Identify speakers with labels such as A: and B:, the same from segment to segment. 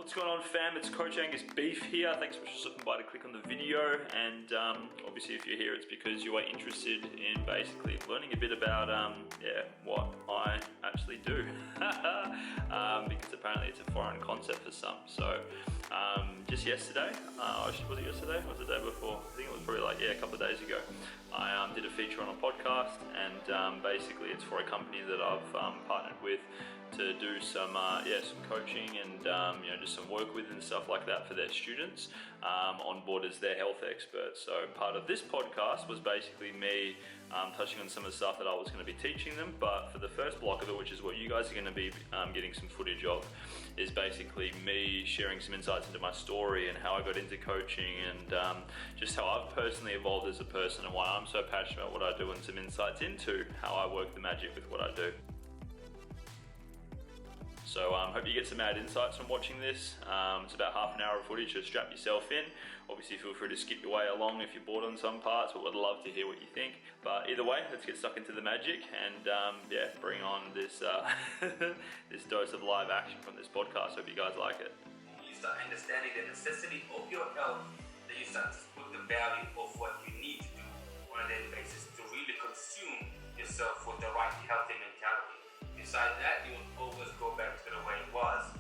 A: What's going on, fam? It's Coach Angus Beef here. Thanks so much for stopping by to click on the video. And obviously if you're here, it's because you are interested in basically learning a bit about what I actually do. Because apparently it's a foreign concept for some. So just yesterday, was it yesterday? Or was it the day before? I think it was probably a couple of days ago. I did a feature on a podcast, and basically it's for a company that I've partnered with to do some coaching and just some work with and stuff like that for their students on board as their health experts. So part of this podcast was basically me touching on some of the stuff that I was going to be teaching them, but for the first block of it, which is what you guys are going to be getting some footage of, is basically me sharing some insights into my story and how I got into coaching and just how I've personally evolved as a person and why I'm so passionate about what I do, and some insights into how I work the magic with what I do. So hope you get some added insights from watching this. It's about half an hour of footage, so strap yourself in. Obviously feel free to skip your way along if you're bored on some parts, but would love to hear what you think. But either way, let's get stuck into the magic and bring on this this dose of live action from this podcast. Hope you guys like it.
B: You start understanding the necessity of your health, then you start to put the value of what you need to do on a daily basis to really consume yourself with the right healthy mentality. Besides that, you will always go back to the way it was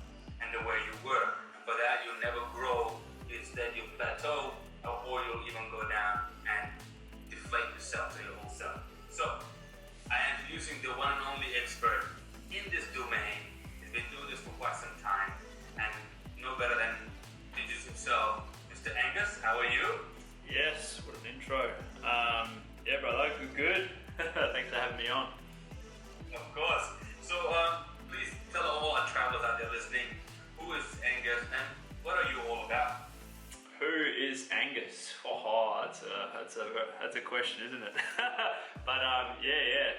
B: and the way you were. And for that, you'll never grow. Instead, you'll plateau, or you'll even go down and deflate yourself to your own self. So, I am introducing the one and only expert in this domain. He's been doing this for quite some time, and no better than introduce himself, Mr. Angus. How are you?
A: Yes, what an intro. Yeah, brother, good. Thanks for having me on.
B: Of course. So please tell all our travelers out there listening, who is Angus and what are you all about?
A: Who is Angus? Oh, that's a question, isn't it? But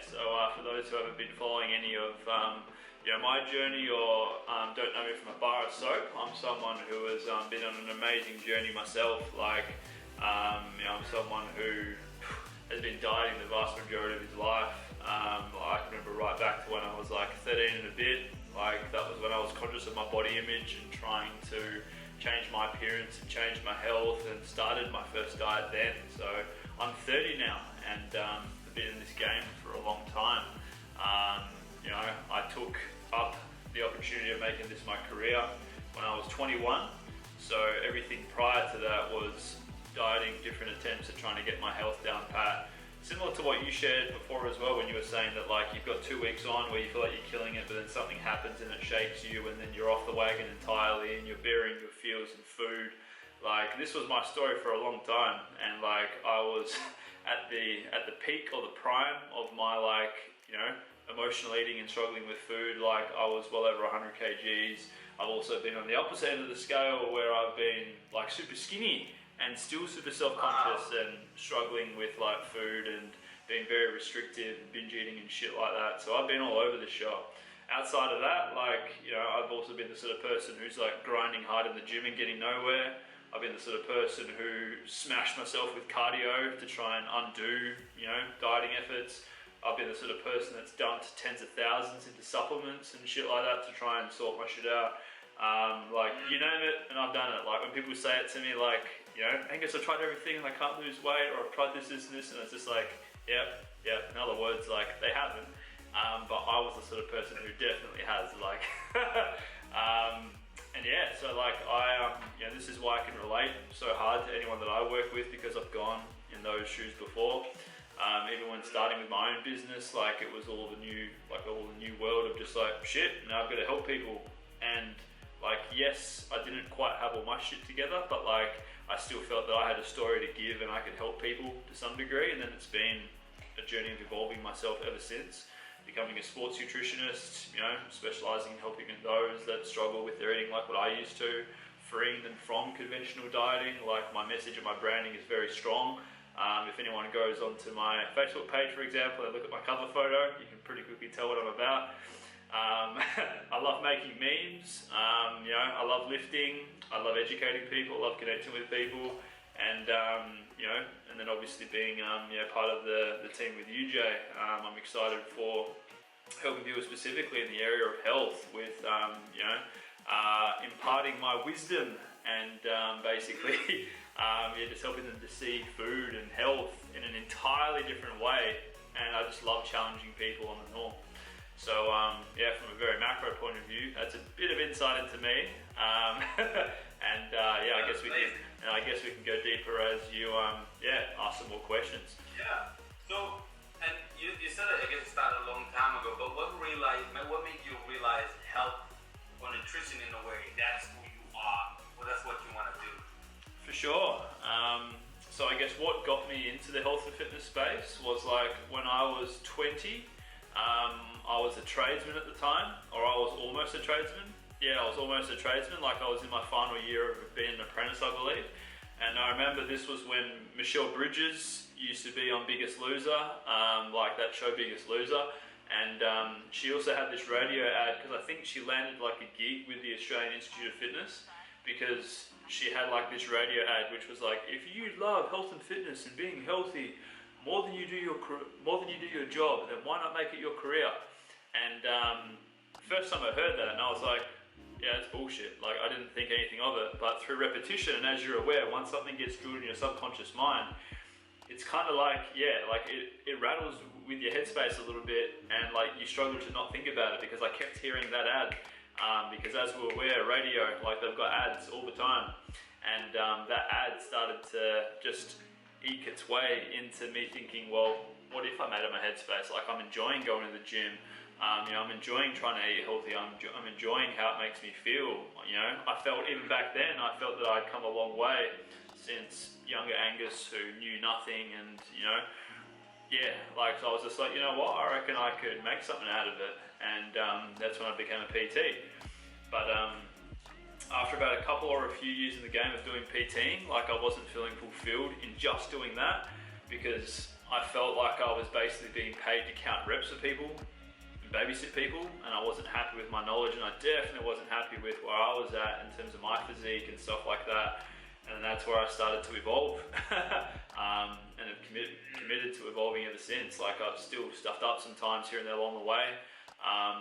A: So for those who haven't been following any of my journey or don't know me from a bar of soap, I'm someone who has been on an amazing journey myself. I'm someone who has been dieting the vast majority of his life. I can remember right back to when I was 13 and a bit. That was when I was conscious of my body image and trying to change my appearance and change my health, and started my first diet then. So I'm 30 now, and I've been in this game for a long time. I took up the opportunity of making this my career when I was 21. So everything prior to that was dieting, different attempts at trying to get my health down pat. Similar to what you shared before as well, when you were saying that you've got 2 weeks on where you feel like you're killing it, but then something happens and it shakes you, and then you're off the wagon entirely and you're burying your feels in food. This was my story for a long time, and I was at the peak or the prime of my emotional eating and struggling with food. I was well over 100 kgs. I've also been on the opposite end of the scale where I've been super skinny and still super self-conscious and struggling with food and being very restrictive and binge eating and shit like that. So I've been all over the shop. Outside of that, I've also been the sort of person who's grinding hard in the gym and getting nowhere. I've been the sort of person who smashed myself with cardio to try and undo, dieting efforts. I've been the sort of person that's dumped tens of thousands into supplements and shit like that to try and sort my shit out. You name it, and I've done it. When people say it to me, Angus, I tried everything and I can't lose weight, or I've tried this, and it's just yep. In other words, they haven't. But I was the sort of person who definitely has, this is why I can relate so hard to anyone that I work with, because I've gone in those shoes before. Even when starting with my own business, it was all the new world of just shit, now I've got to help people. And yes, I didn't quite have all my shit together, but I still felt that I had a story to give and I could help people to some degree. And then it's been a journey of evolving myself ever since, becoming a sports nutritionist, specializing in helping those that struggle with their eating like what I used to, freeing them from conventional dieting. My message and my branding is very strong. If anyone goes onto my Facebook page, for example, and look at my cover photo, you can pretty quickly tell what I'm about. I love making memes, I love lifting, I love educating people, I love connecting with people, and and then obviously being part of the team with you, Jay. I'm excited for helping people specifically in the area of health with imparting my wisdom and basically just helping them to see food and health in an entirely different way. And I just love challenging people on the norm. So from a very macro point of view, that's a bit of insight into me. I guess we can go deeper as you ask some more questions.
B: Yeah. So, and you said it, I guess it started a long time ago, but what made you realize health or nutrition in a way, that's who you are, or that's what you want to do?
A: For sure. So I guess what got me into the health and fitness space was like when I was 20, I was a tradesman at the time, or I was almost a tradesman. Yeah, I was almost a tradesman, like I was in my final year of being an apprentice, I believe. And I remember this was when Michelle Bridges used to be on Biggest Loser, like that show Biggest Loser. And she also had this radio ad, because I think she landed like a gig with the Australian Institute of Fitness, because she had like this radio ad which was like, if you love health and fitness and being healthy more than you do your job, then why not make it your career? And first time I heard that, and I was like, yeah, it's bullshit. Like, I didn't think anything of it. But through repetition, and as you're aware, once something gets drilled in your subconscious mind, it's kind of like, it rattles with your headspace a little bit, and like you struggle to not think about it, because I kept hearing that ad. Because as we're aware, radio, like they've got ads all the time. And that ad started to just eke its way into me thinking, well, what if I made it my headspace? Like, I'm enjoying going to the gym. I'm enjoying trying to eat healthy. I'm enjoying how it makes me feel. I felt even back then, I felt that I'd come a long way since younger Angus, who knew nothing, and so I was just like, you know what, I reckon I could make something out of it. And that's when I became a PT. But after about a couple or a few years in the game of doing PTing, like, I wasn't feeling fulfilled in just doing that, because I felt like I was basically being paid to count reps for people, babysit people, and I wasn't happy with my knowledge, and I definitely wasn't happy with where I was at in terms of my physique and stuff like that. And that's where I started to evolve, and have committed to evolving ever since. Like, I've still stuffed up sometimes here and there along the way.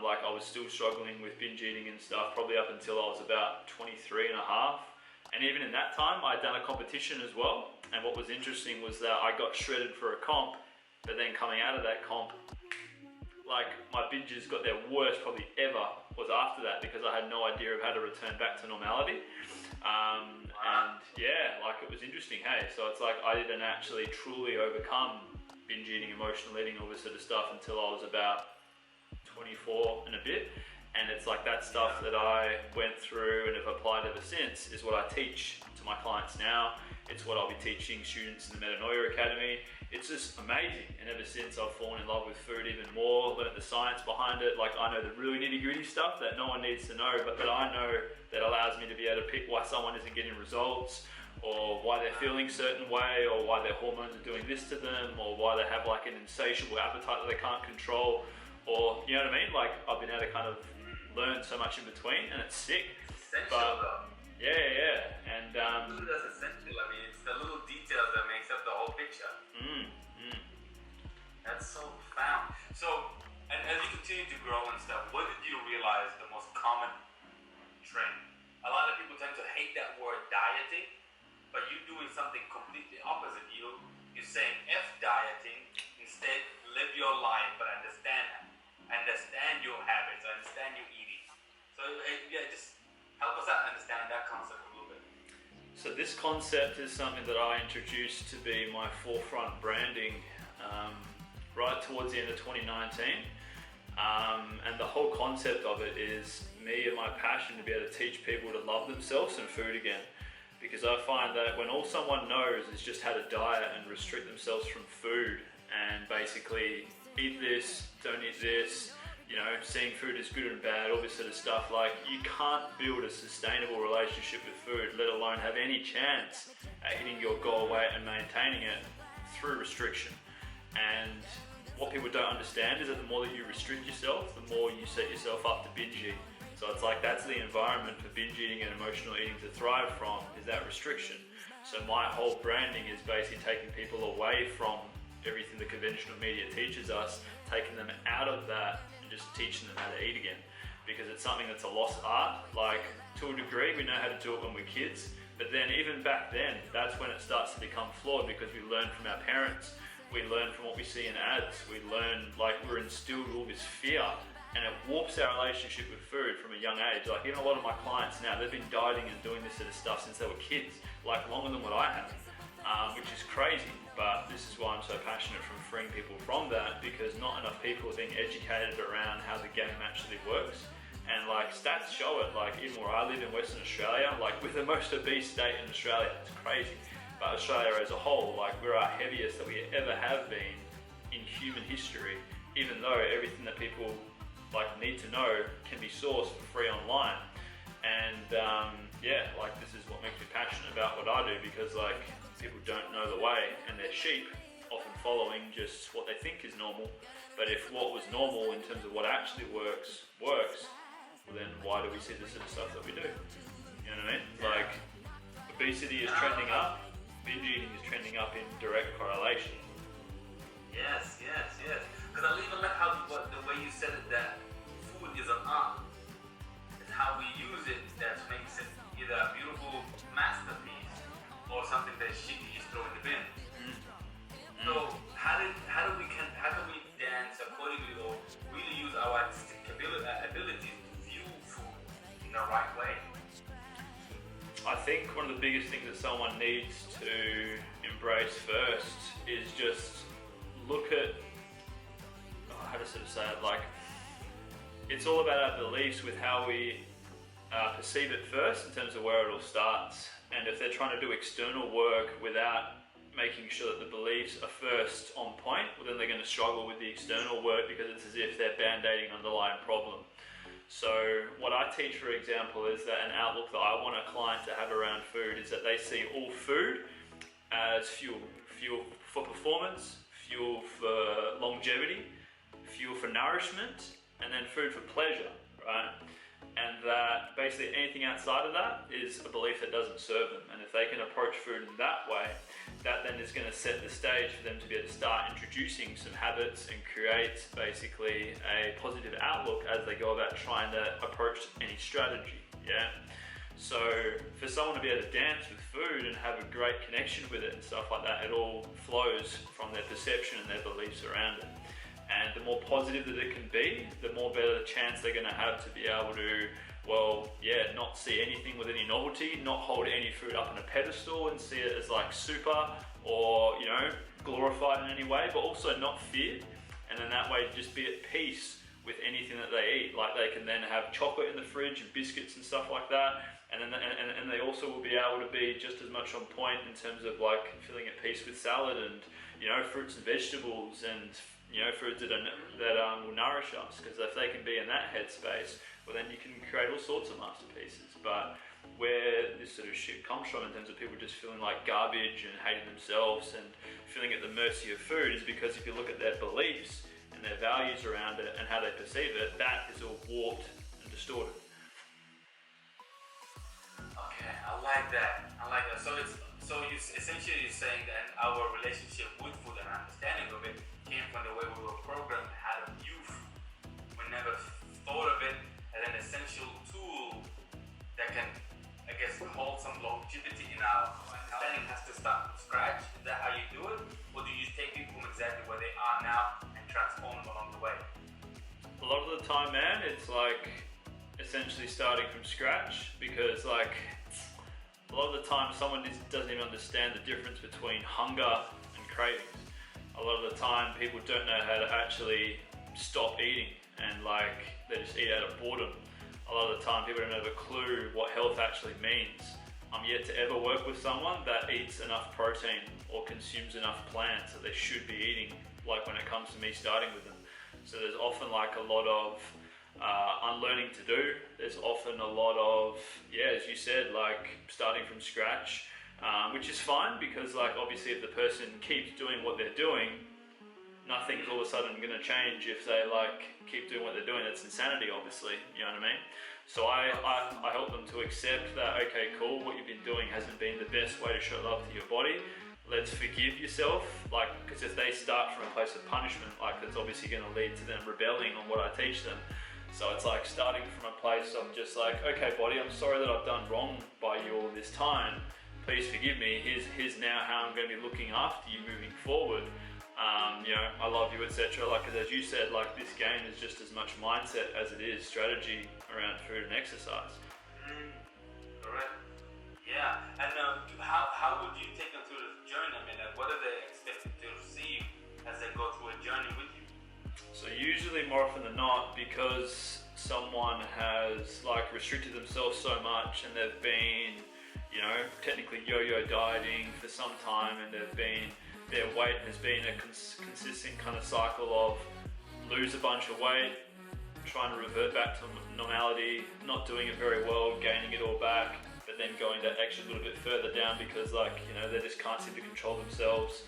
A: Like, I was still struggling with binge eating and stuff, probably up until I was about 23 and a half. And even in that time, I'd done a competition as well. And what was interesting was that I got shredded for a comp, but then coming out of that comp, like, my binges got their worst probably ever was after that, because I had no idea of how to return back to normality. It was interesting, hey? So it's like I didn't actually truly overcome binge eating, emotional eating, all this sort of stuff until I was about 24 and a bit. And it's like that stuff that I went through and have applied ever since is what I teach to my clients now. It's what I'll be teaching students in the Metanoia Academy. It's just amazing. And ever since, I've fallen in love with food even more, learned the science behind it. Like, I know the really nitty-gritty stuff that no one needs to know, but that I know that allows me to be able to pick why someone isn't getting results, or why they're feeling a certain way, or why their hormones are doing this to them, or why they have like an insatiable appetite that they can't control, or, you know what I mean? Like, I've been able to kind of learn so much in between, and it's sick.
B: Essential, though.
A: Yeah. And
B: food is essential. I mean, it's the little details that makes up the whole picture. That's so profound. So, and as you continue to grow and stuff, what did you realize the most common trend? A lot of people tend to hate that word dieting, but you're doing something completely opposite. You're saying F dieting, instead live your life, but understand your habits, understand your eating. So just help us out understand that concept a little bit.
A: So this concept is something that I introduced to be my forefront branding right towards the end of 2019. And the whole concept of it is me and my passion to be able to teach people to love themselves and food again. Because I find that when all someone knows is just how to diet and restrict themselves from food, and basically eat this, don't eat this, seeing food as good and bad, all this sort of stuff, like, you can't build a sustainable relationship with food, let alone have any chance at hitting your goal weight and maintaining it through restriction. And what people don't understand is that the more that you restrict yourself, the more you set yourself up to binge eat. So it's like, that's the environment for binge eating and emotional eating to thrive from, is that restriction. So my whole branding is basically taking people away from everything the conventional media teaches us, taking them out of that and just teaching them how to eat again. because it's something that's a lost art. Like, to a degree, we know how to do it when we're kids, but then even back then, that's when it starts to become flawed, because we learn from our parents, we learn from what we see in ads, we learn, like, we're instilled with all this fear, and it warps our relationship with food from a young age. Like, even a lot of my clients now, they've been dieting and doing this sort of stuff since they were kids, like longer than what I have, which is crazy. But this is why I'm so passionate from freeing people from that, because not enough people are being educated around how the game actually works. And like, stats show it, like even where I live in Western Australia, like we're the most obese state in Australia. It's crazy. But Australia as a whole, like we're our heaviest that we ever have been in human history, even though everything that people like need to know can be sourced for free online. And yeah, like this is what makes me passionate about what I do, because like people don't know the way, and they're sheep, often following just what they think is normal. But if what was normal in terms of what actually works, well, then why do we see this sort of stuff that we do? You know what I mean? Like, obesity is trending up, binge eating is trending up in direct correlation.
B: Yes. Because I even like how the way you said it, that food is an art. It's how we use it that makes it either a beautiful masterpiece or something that shit you just throw in the bin. So how do we dance accordingly, or really use our artistic abilities to view food in the right way?
A: I think one of the biggest things that someone needs to embrace first is just look at, how to sort of say it, like it's all about our beliefs with how we perceive it first, in terms of where it all starts. And if they're trying to do external work without making sure that the beliefs are first on point, well then they're going to struggle with the external work, because it's as if they're band-aiding underlying problem. So what I teach, for example, is that an outlook that I want a client to have around food is that they see all food as fuel for performance, fuel for longevity, fuel for nourishment, and then food for pleasure, right? And that basically anything outside of that is a belief that doesn't serve them. And if they can approach food in that way, that then is going to set the stage for them to be able to start introducing some habits and create basically a positive outlook as they go about trying to approach any strategy, yeah? So for someone to be able to dance with food and have a great connection with it and stuff like that, it all flows from their perception and their beliefs around it. And the more positive that it can be, the more better the chance they're going to have to be able to, well, yeah, not see anything with any novelty, not hold any food up on a pedestal and see it as like super or, you know, glorified in any way, but also not feared. And then that way just be at peace with anything that they eat. Like they can then have chocolate in the fridge and biscuits and stuff like that. And then and they also will be able to be just as much on point in terms of like feeling at peace with salad and, you know, fruits and vegetables and, you know, foods that will nourish us. Because if they can be in that headspace, well then you can create all sorts of masterpieces. But where this sort of shit comes from in terms of people just feeling like garbage and hating themselves and feeling at the mercy of food is because if you look at their beliefs and their values around it and how they perceive it, that is all warped and distorted.
B: Okay, I like that. So you essentially you're saying that our relationship with food and understanding of it came from the way we were programmed out of youth. We never thought of it as an essential tool that can, I guess, hold some longevity in our understanding. Has to start from scratch. Is that how you do it? Or do you take people from exactly where they are now and transform them along the way?
A: A lot of the time, man, it's like essentially starting from scratch, because like a lot of the time someone doesn't even understand the difference between hunger and cravings. A lot of the time people don't know how to actually stop eating, and like they just eat out of boredom. A lot of the time people don't have a clue what health actually means. I'm yet to ever work with someone that eats enough protein or consumes enough plants that they should be eating, like when it comes to me starting with them. So there's often like a lot of unlearning to do. There's often a lot of, yeah, as you said, like starting from scratch, which is fine, because like obviously if the person keeps doing what they're doing, nothing's all of a sudden going to change if they like keep doing what they're doing. That's insanity, obviously, you know what I mean? So I help them to accept that, okay, cool, what you've been doing hasn't been the best way to show love to your body. Let's forgive yourself, like, because if they start from a place of punishment, like, it's obviously going to lead to them rebelling on what I teach them. So it's like starting from a place of just like, okay body, I'm sorry that I've done wrong by you all this time. Please forgive me. Here's now how I'm going to be looking after you moving forward. You know, I love you, etc. Like as you said, like this game is just as much mindset as it is strategy around food and exercise.
B: Correct. Yeah. And how would you take them through the journey? I mean, what are they expected to receive as they go through a journey with you?
A: So usually, more often than not, because someone has like restricted themselves so much and they've been, you know, technically yo-yo dieting for some time, and their weight has been a consistent kind of cycle of lose a bunch of weight, trying to revert back to normality, not doing it very well, gaining it all back, but then going that extra little bit further down because, like, you know, they just can't seem to control themselves.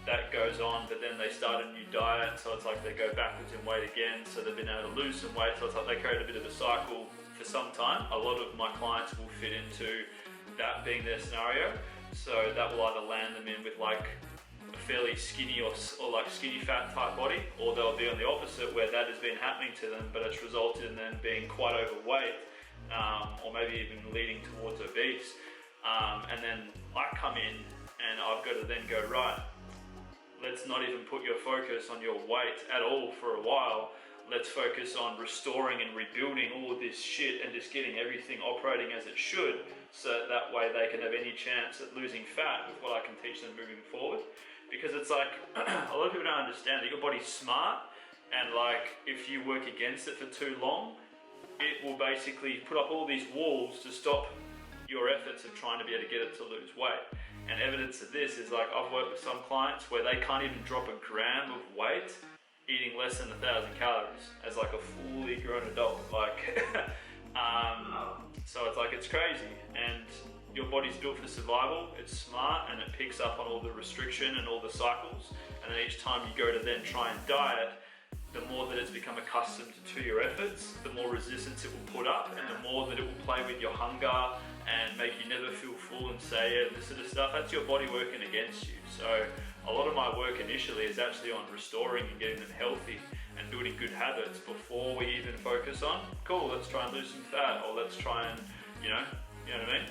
A: That goes on, but then they start a new diet, so it's like they go backwards in weight again, so they've been able to lose some weight, so it's like they create a bit of a cycle for some time. A lot of my clients will fit into that being their scenario, so that will either land them in with like a fairly skinny or like skinny fat type body, or they'll be on the opposite where that has been happening to them, but it's resulted in them being quite overweight, or maybe even leading towards obese. And then I come in and I've got to then go, right, let's not even put your focus on your weight at all for a while. Let's focus on restoring and rebuilding all of this shit and just getting everything operating as it should, so that way they can have any chance at losing fat with what I can teach them moving forward. Because it's like, a lot of people don't understand that your body's smart, and like if you work against it for too long, it will basically put up all these walls to stop your efforts of trying to be able to get it to lose weight. And evidence of this is like, I've worked with some clients where they can't even drop a gram of weight eating less than 1,000 calories as like a fully grown adult. Like, so it's like, it's crazy. And your body's built for survival, it's smart, and it picks up on all the restriction and all the cycles. And then each time you go to then try and diet, the more that it's become accustomed to your efforts, the more resistance it will put up, and the more that it will play with your hunger and make you never feel full and say this sort of stuff. That's your body working against you. So a lot of my work initially is actually on restoring and getting them healthy and building good habits before we even focus on, cool, let's try and lose some fat, or let's try and, you know what I mean?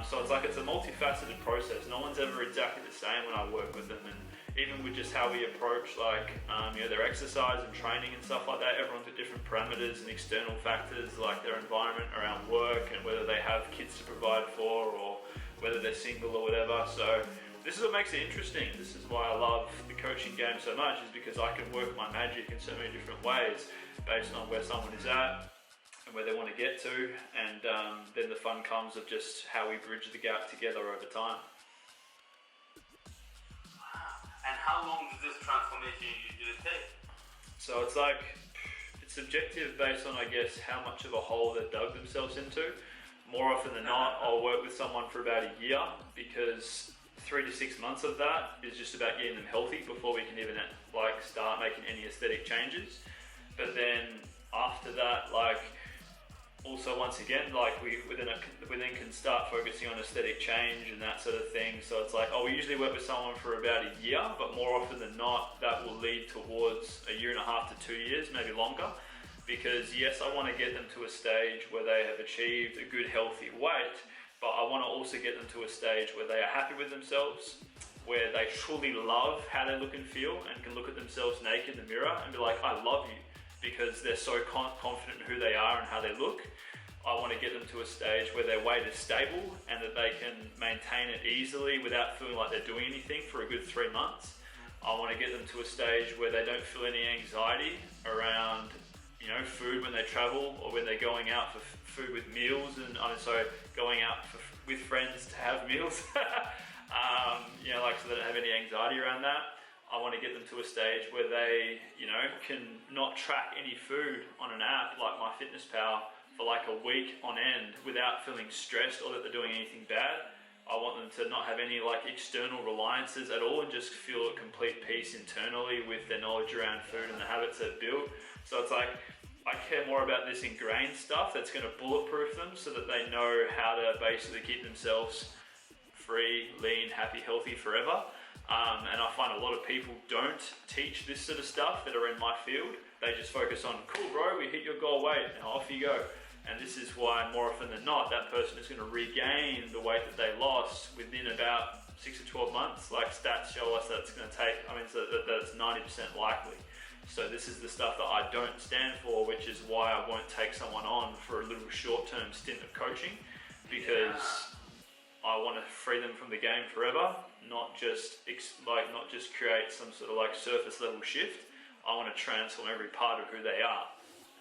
A: So it's like, it's a multifaceted process. No one's ever exactly the same when I work with them, and even with just how we approach like you know, their exercise and training and stuff like that, everyone's got different parameters and external factors like their environment around work and whether they have kids to provide for, or whether they're single or whatever. So this is what makes it interesting. This is why I love the coaching game so much, is because I can work my magic in so many different ways based on where someone is at and where they want to get to, and then the fun comes of just how we bridge the gap together over time.
B: And how long does this transformation usually take?
A: So it's like, it's subjective based on, I guess, how much of a hole they've dug themselves into. More often than not, I'll work with someone for about a year, because 3 to 6 months of that is just about getting them healthy before we can even like start making any aesthetic changes. But then after that, like, also once again, like we then can start focusing on aesthetic change and that sort of thing. So it's like, oh, we usually work with someone for about a year, but more often than not, that will lead towards 1.5 to 2 years, maybe longer. Because yes, I want to get them to a stage where they have achieved a good healthy weight, but I want to also get them to a stage where they are happy with themselves, where they truly love how they look and feel, and can look at themselves naked in the mirror and be like, I love you, because they're so confident in who they are and how they look. I want to get them to a stage where their weight is stable and that they can maintain it easily without feeling like they're doing anything for a good 3 months. I want to get them to a stage where they don't feel any anxiety around, you know, food when they travel, or when they're going out for food with meals, and so going out with friends to have meals. You know, like, so they don't have any anxiety around that. I want to get them to a stage where they, you know, can not track any food on an app like MyFitnessPal for like a week on end without feeling stressed or that they're doing anything bad. I want them to not have any like external reliances at all, and just feel at complete peace internally with their knowledge around food and the habits they've built. So it's like, I care more about this ingrained stuff that's going to bulletproof them, so that they know how to basically keep themselves free, lean, happy, healthy forever. And I find a lot of people don't teach this sort of stuff that are in my field. they just focus on, cool bro, we hit your goal weight, now off you go. And this is why more often than not, that person is going to regain the weight that they lost within about 6 to 12 months. Like stats show us that it's going to take, so that it's 90% likely. So this is the stuff that I don't stand for, which is why I won't take someone on for a little short-term stint of coaching, because I want to free them from the game forever, not just create some sort of like surface level shift. I want to transform every part of who they are,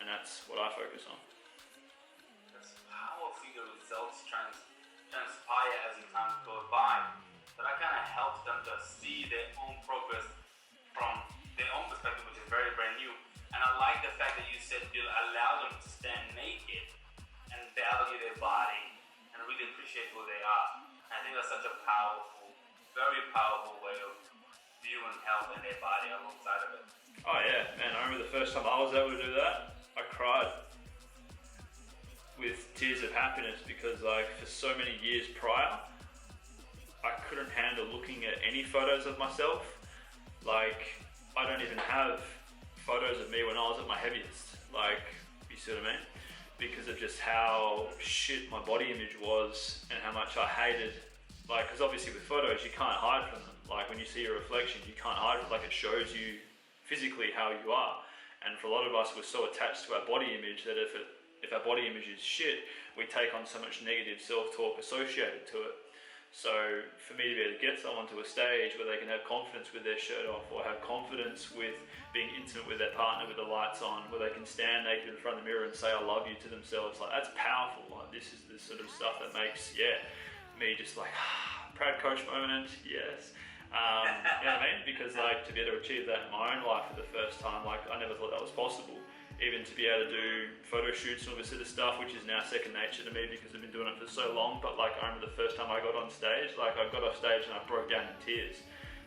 A: and that's what I focus on.
B: That's how the results transpire as the time goes by. But I kind of help them to see their own progress from their own perspective, which is very, very new. And I like the fact that you said you'll allow them to stand naked and value their body and really appreciate who they are. And I think that's such a powerful, very powerful way of viewing health and their body alongside of it.
A: Oh yeah, man, I remember the first time I was able to do that, I cried with tears of happiness, because like for so many years prior, I couldn't handle looking at any photos of myself. Like, I don't even have photos of me when I was at my heaviest. Like, you see what I mean? Because of just how shit my body image was and how much I hated. Like, because obviously with photos, you can't hide from them. Like, when you see your reflection, you can't hide from it. Like, it shows you physically how you are. And for a lot of us, we're so attached to our body image that if our body image is shit, we take on so much negative self-talk associated to it. So for me to be able to get someone to a stage where they can have confidence with their shirt off, or have confidence with being intimate with their partner with the lights on, where they can stand naked in front of the mirror and say I love you to themselves, like that's powerful. Like this is the sort of stuff that makes me just like proud coach moment, yes. You know what I mean? Because like to be able to achieve that in my own life for the first time, like I never thought that was possible. Even to be able to do photo shoots and all this sort of stuff, which is now second nature to me because I've been doing it for so long. But like I remember the first time I got on stage, like I got off stage and I broke down in tears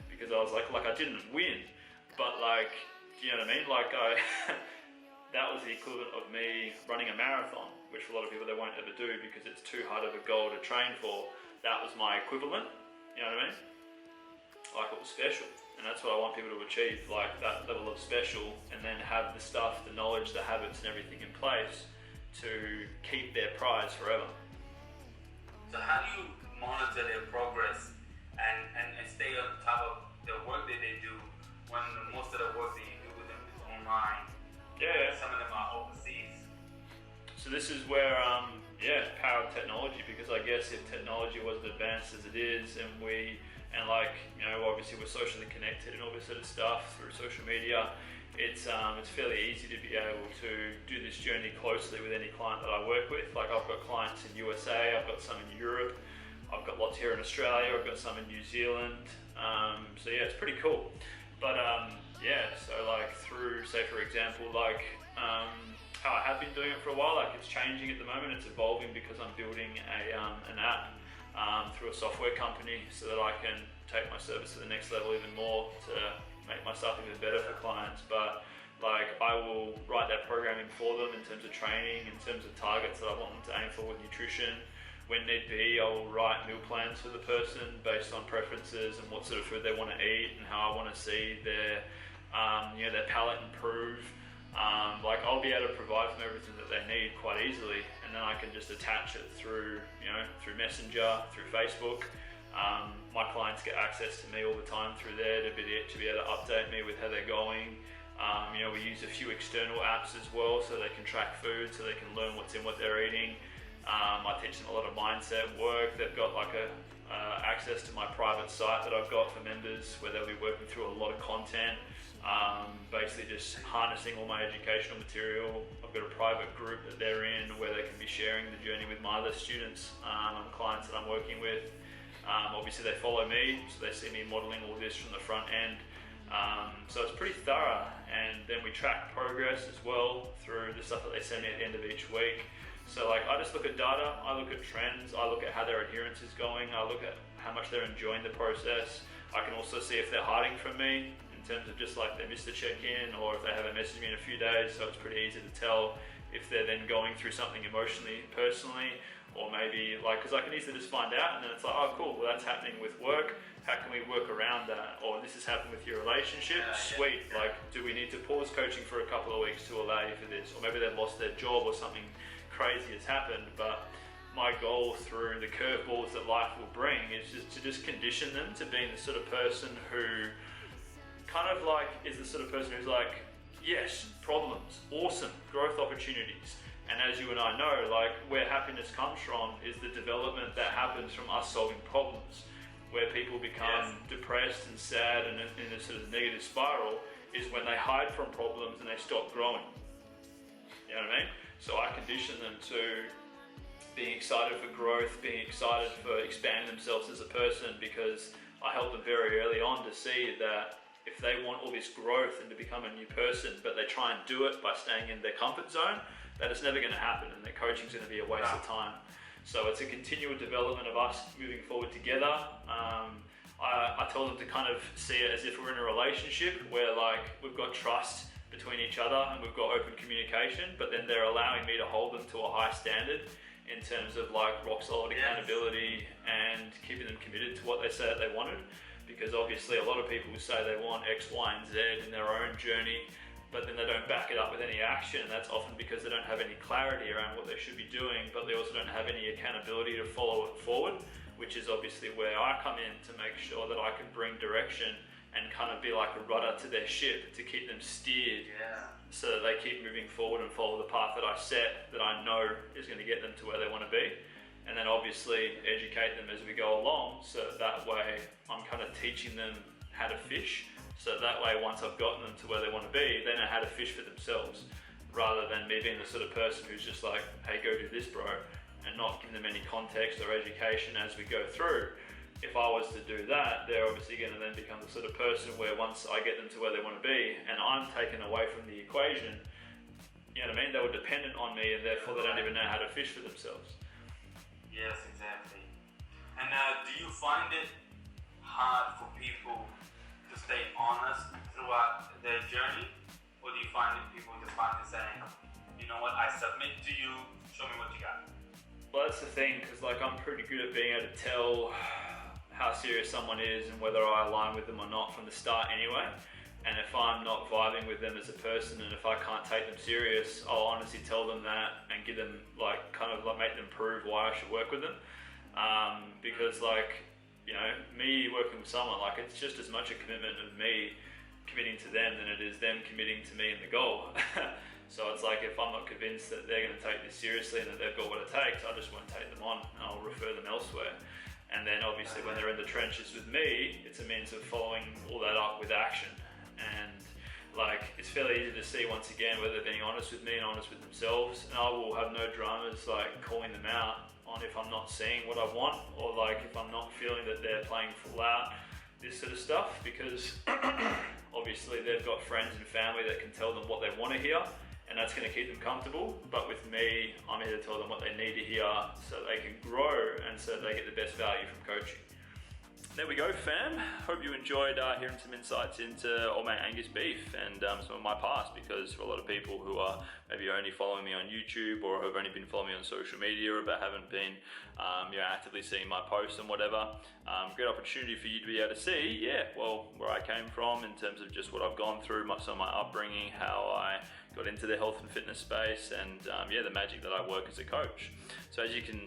A: because I was like I didn't win, but like, do you know what I mean? Like that was the equivalent of me running a marathon, which for a lot of people they won't ever do because it's too hard of a goal to train for. That was my equivalent, you know what I mean? Like it was special. And that's what I want people to achieve, like that level of special, and then have the stuff, the knowledge, the habits and everything in place to keep their prize forever.
B: So how do you monitor their progress and stay on top of the work that they do when most of the work that you do with them is online?
A: Yeah.
B: Some of them are overseas.
A: So this is where, power of technology, because I guess if technology was as advanced as it is, and obviously we're socially connected and all this sort of stuff through social media, it's fairly easy to be able to do this journey closely with any client that I work with. Like I've got clients in USA, I've got some in Europe, I've got lots here in Australia, I've got some in New Zealand. So yeah, it's pretty cool. But so like through, say for example, like how I have been doing it for a while, like it's changing at the moment, it's evolving because I'm building an app through a software company so that I can take my service to the next level even more to make my stuff even better for clients. But like I will write that programming for them in terms of training, in terms of targets that I want them to aim for with nutrition. When need be, I will write meal plans for the person based on preferences and what sort of food they want to eat and how I want to see their their palate improve. Like I'll be able to provide them everything that they need quite easily, and then I can just attach it through through Messenger, through Facebook. My clients get access to me all the time through there to be able to update me with how they're going. We use a few external apps as well so they can track food, so they can learn what's in what they're eating. I teach them a lot of mindset work. They've got like access to my private site that I've got for members where they'll be working through a lot of content. Basically just harnessing all my educational material. I've got a private group that they're in where they can be sharing the journey with my other students and clients that I'm working with. Obviously they follow me, so they see me modeling all this from the front end. So it's pretty thorough, and then we track progress as well through the stuff that they send me at the end of each week. So like I just look at data, I look at trends, I look at how their adherence is going, I look at how much they're enjoying the process. I can also see if they're hiding from me in terms of just like they missed a check-in, or if they haven't messaged me in a few days, so it's pretty easy to tell if they're then going through something emotionally, personally, Or maybe like, because I can easily just find out and then it's like, oh cool, well that's happening with work, how can we work around that? Or this has happened with your relationship, sweet, like do we need to pause coaching for a couple of weeks to allow you for this? Or maybe they've lost their job or something crazy has happened. But my goal through the curveballs that life will bring is just to condition them to being the sort of person who kind of like is the sort of person who's like, yes, problems, awesome, growth opportunities. And as you and I know, like where happiness comes from is the development that happens from us solving problems. Where people become depressed and sad and in a sort of negative spiral is when they hide from problems and they stop growing. You know what I mean? So I condition them to being excited for growth, being excited for expanding themselves as a person, because I help them very early on to see that if they want all this growth and to become a new person, but they try and do it by staying in their comfort zone, that it's never going to happen and their coaching is going to be a waste of time. So it's a continual development of us moving forward together. I tell them to kind of see it as if we're in a relationship where like we've got trust between each other and we've got open communication, but then they're allowing me to hold them to a high standard in terms of like rock solid accountability and keeping them committed to what they said they wanted. Because obviously a lot of people say they want X, Y, and Z in their own journey, but then they don't back it up with any action. And that's often because they don't have any clarity around what they should be doing, but they also don't have any accountability to follow it forward, which is obviously where I come in to make sure that I can bring direction and kind of be like a rudder to their ship to keep them steered so that they keep moving forward and follow the path that I set that I know is going to get them to where they want to be. And then obviously educate them as we go along, so that way I'm kind of teaching them how to fish. So that way, once I've gotten them to where they want to be, they know how to fish for themselves, rather than me being the sort of person who's just like, hey, go do this, bro, and not giving them any context or education as we go through. If I was to do that, they're obviously going to then become the sort of person where once I get them to where they want to be and I'm taken away from the equation, you know what I mean? They were dependent on me and therefore they don't even know how to fish for themselves.
B: Yes, exactly. And do you find it hard for people to stay honest throughout their journey? Or do you find that people just finally saying, you know what, I submit to you, show me what you got?
A: Well, that's the thing, because like I'm pretty good at being able to tell how serious someone is and whether I align with them or not from the start anyway. And if I'm not vibing with them as a person and if I can't take them serious, I'll honestly tell them that and give them like kind of like make them prove why I should work with them. Because like, you know, me working with someone, like it's just as much a commitment of me committing to them than it is them committing to me and the goal. So it's like if I'm not convinced that they're going to take this seriously and that they've got what it takes, I just won't take them on and I'll refer them elsewhere. And then obviously when they're in the trenches with me, it's a means of following all that up with action. And like it's fairly easy to see once again whether they're being honest with me and honest with themselves, and I will have no dramas like calling them out on if I'm not seeing what I want, or like if I'm not feeling that they're playing full out, this sort of stuff, because obviously they've got friends and family that can tell them what they want to hear and that's going to keep them comfortable. But with me, I'm here to tell them what they need to hear so they can grow and so they get the best value from coaching. There we go, fam. Hope you enjoyed hearing some insights into old mate Angus beef and some of my past, because for a lot of people who are maybe only following me on YouTube or have only been following me on social media but haven't been actively seeing my posts and whatever, great opportunity for you to be able to see, where I came from in terms of just what I've gone through, some of my upbringing, how I got into the health and fitness space, and the magic that I work as a coach. So as you can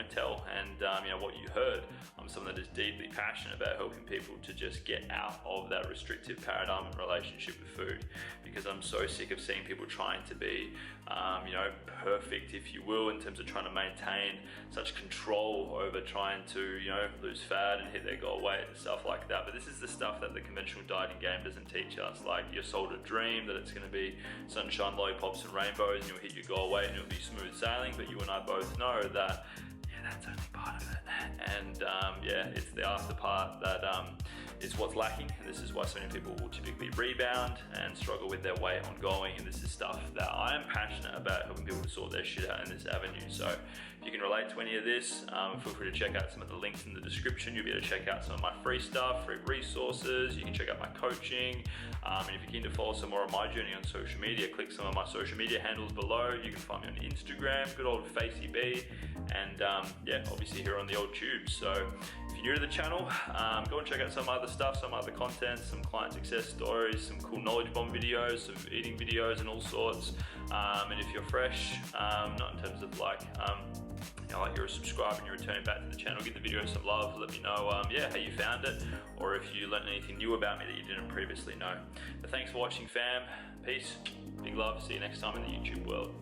A: tell, and what you heard, I'm someone that is deeply passionate about helping people to just get out of that restrictive paradigm and relationship with food, because I'm so sick of seeing people trying to be perfect, if you will, in terms of trying to maintain such control over trying to lose fat and hit their goal weight and stuff like that. But this is the stuff that the conventional dieting game doesn't teach us. Like, you're sold a dream that it's going to be sunshine, lollipops and rainbows and you'll hit your goal weight and it'll be smooth sailing, but you and I both know that that's only part of it, and it's the after part that is what's lacking, and this is why so many people will typically rebound and struggle with their weight ongoing. And this is stuff that I am passionate about, helping people to sort their shit out in this avenue. So if you can relate to any of this, feel free to check out some of the links in the description. You'll be able to check out some of my free stuff, free resources. You can check out my coaching, and if you're keen to follow some more of my journey on social media, click some of my social media handles below. You can find me on Instagram, good old Facey B, and yeah, obviously here on the old tubes. So if you're new to the channel, go and check out some other stuff, some other content, some client success stories, some cool knowledge bomb videos, some eating videos and all sorts. And if you're fresh, not in terms of like, like you're a subscriber and you're returning back to the channel, give the video some love, let me know yeah, how you found it, or if you learned anything new about me that you didn't previously know. But thanks for watching, fam. Peace, big love, see you next time in the YouTube world.